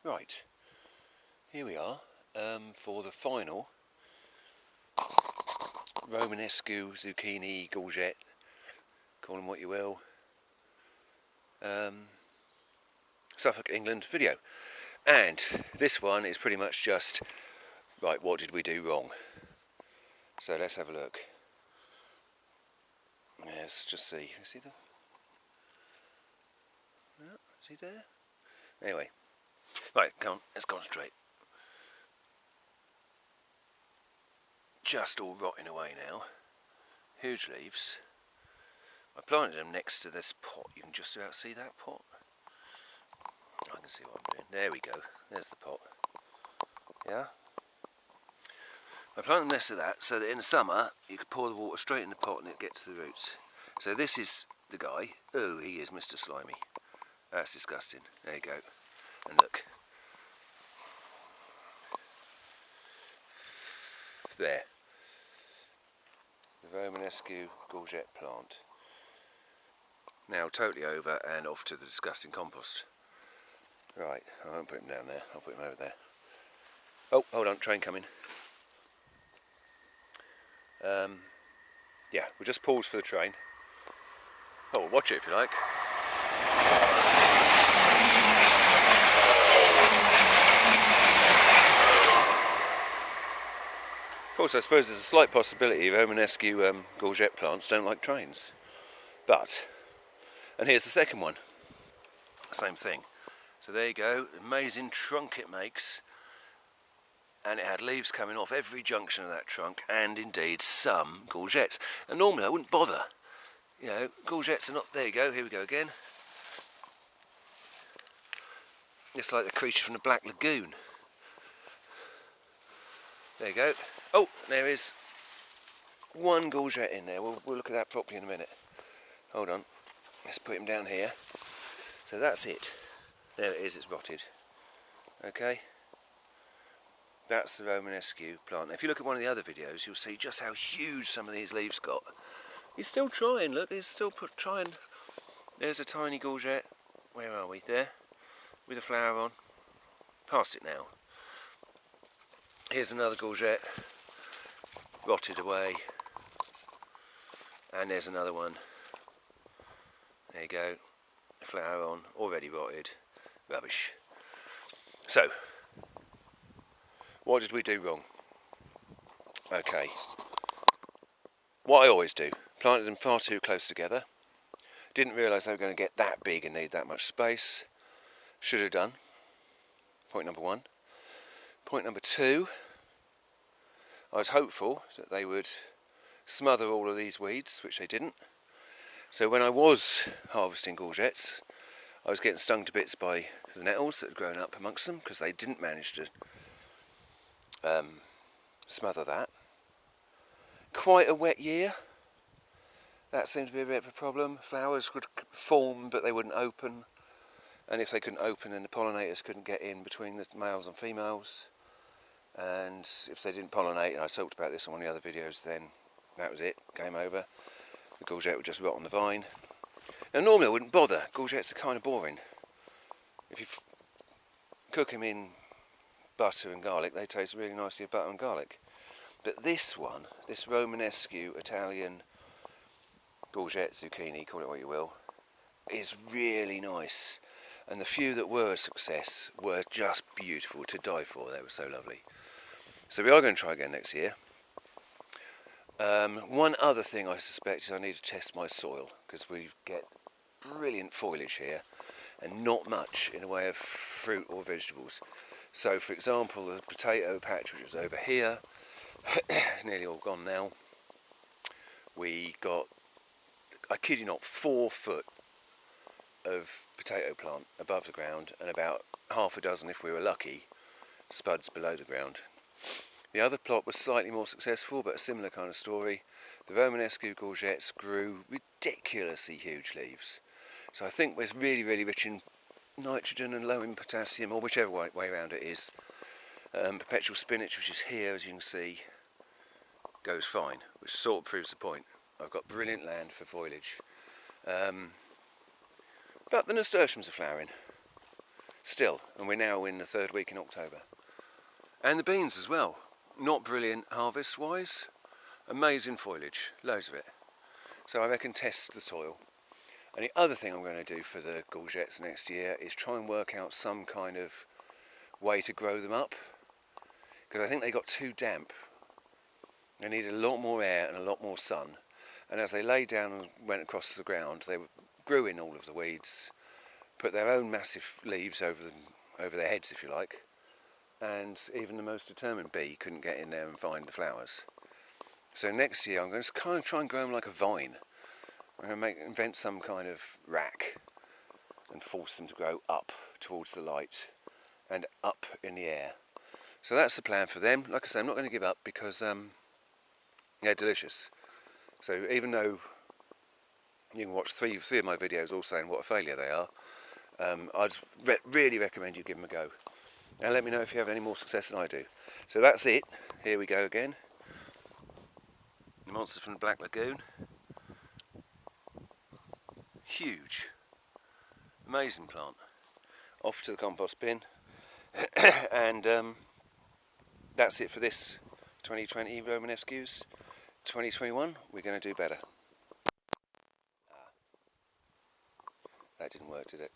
Right, here we are for the final Romanesco zucchini gourgette, call them what you will, Suffolk, England video. And this one is pretty much just, right, what did we do wrong? So let's have a look. Let's just see. See the? Oh, is he there? Anyway, right, come on, let's concentrate. Just all rotting away now. Huge leaves. I planted them next to this pot. You can just about see that pot. I can see what I'm doing. There we go. There's the pot. Yeah? I planted them next to that so that in the summer you could pour the water straight in the pot and it gets to the roots. So this is the guy. Oh, he is Mr. Slimy. That's disgusting. There you go. And look. There. The Romanesco gourgette plant. Now totally over and off to the disgusting compost. Right, I won't put him down there, I'll put him over there. Oh, hold on, train coming. Yeah, we'll just pause for the train. Oh, we'll watch it if you like. Of course, I suppose there's a slight possibility Romanesco gourgette plants don't like trains. But, and here's the second one. Same thing. So there you go, amazing trunk it makes. And it had leaves coming off every junction of that trunk, and indeed some gourgettes. And normally I wouldn't bother. You know, gourgettes are not, there you go, here we go again. It's like the creature from the Black Lagoon. There you go. Oh, there is one courgette in there. We'll look at that properly in a minute. Hold on. Let's put him down here. So that's it. There it is, it's rotted. Okay. That's the Romanesco plant. Now, if you look at one of the other videos, you'll see just how huge some of these leaves got. He's still trying, look, he's still trying. There's a tiny courgette. Where are we? There. With a flower on. Past it now. Here's another courgette. Rotted away. And there's another one. There you go. A flower on. Already rotted. Rubbish. So, what did we do wrong? Okay. What I always do. Planted them far too close together. Didn't realise they were going to get that big and need that much space. Should have done. Point number one. Point number two. I was hopeful that they would smother all of these weeds, which they didn't. So when I was harvesting courgettes, I was getting stung to bits by the nettles that had grown up amongst them, because they didn't manage to smother that. Quite a wet year. That seemed to be a bit of a problem. Flowers would form, but they wouldn't open. And if they couldn't open, then the pollinators couldn't get in between the males and females. And if they didn't pollinate, and I talked about this on one of the other videos, then that was it, game over. The courgette would just rot on the vine. Now normally I wouldn't bother, courgettes are kind of boring. If you cook them in butter and garlic, they taste really nicely of butter and garlic. But this one, this Romanesco Italian gourgette zucchini, call it what you will, is really nice. And the few that were a success were just beautiful to die for, they were so lovely. So we are going to try again next year. One other thing I suspect is I need to test my soil, because we get brilliant foliage here and not much in the way of fruit or vegetables. So for example, the potato patch which was over here, nearly all gone now, we got, I kid you not, 4 foot of potato plant above the ground and about half a dozen, if we were lucky, spuds below the ground. The other plot was slightly more successful, but a similar kind of story. The Romanesco courgettes grew ridiculously huge leaves. So I think it's really, really rich in nitrogen and low in potassium, or whichever way around it is. Perpetual spinach, which is here, as you can see, goes fine, which sort of proves the point. I've got brilliant land for foliage. But the nasturtiums are flowering. still, and we're now in the third week in October. And the beans as well, not brilliant harvest wise, amazing foliage, loads of it. So I reckon test the soil. And the other thing I'm going to do for the gourgettes next year is try and work out some kind of way to grow them up, because I think they got too damp. They needed a lot more air and a lot more sun, and as they lay down and went across the ground, they grew in all of the weeds, put their own massive leaves over their heads, if you like, and even the most determined bee couldn't get in there and find the flowers. So next year I'm going to kind of try and grow them like a vine. I'm going to invent some kind of rack and force them to grow up towards the light and up in the air. So that's the plan for them. Like I say, I'm not going to give up because they're delicious. So even though you can watch three of my videos all saying what a failure they are, I'd really recommend you give them a go. And let me know if you have any more success than I do. So that's it. Here we go again. The monster from the Black Lagoon. Huge. Amazing plant. Off to the compost bin. And that's it for this 2020 Romanescos. 2021, we're going to do better. That didn't work, did it?